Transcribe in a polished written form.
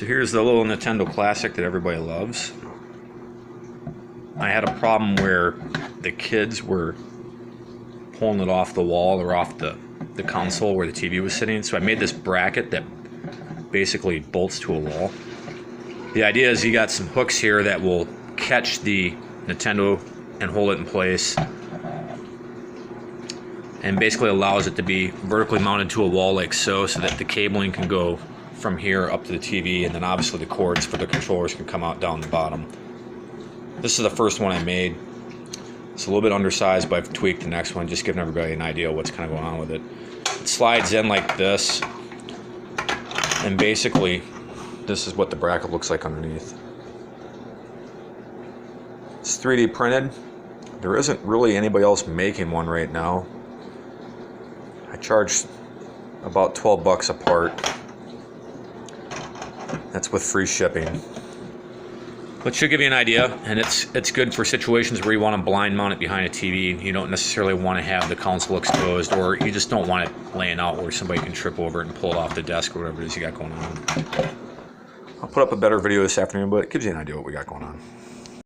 So here's the little Nintendo Classic that everybody loves. I had a problem where the kids were pulling it off the wall or off the console where the TV was sitting, so I made this bracket that basically bolts to a wall. The idea is you got some hooks here that will catch the Nintendo and hold it in place, and basically allows it to be vertically mounted to a wall like so that the cabling can go from here up to the TV, and then obviously the cords for the controllers can come out down the bottom. This is the first one I made. It's a little bit undersized, but I've tweaked the next one, just giving everybody an idea of what's kind of going on with it. It slides in like this, and basically this is what the bracket looks like underneath. It's 3D printed. There isn't really anybody else making one right now. I charge about 12 bucks a part. That's with free shipping. But should give you an idea, and it's good for situations where you want to blind mount it behind a TV. You don't necessarily want to have the console exposed, or you just don't want it laying out where somebody can trip over it and pull it off the desk or whatever it is you got going on. I'll put up a better video this afternoon, but it gives you an idea what we got going on.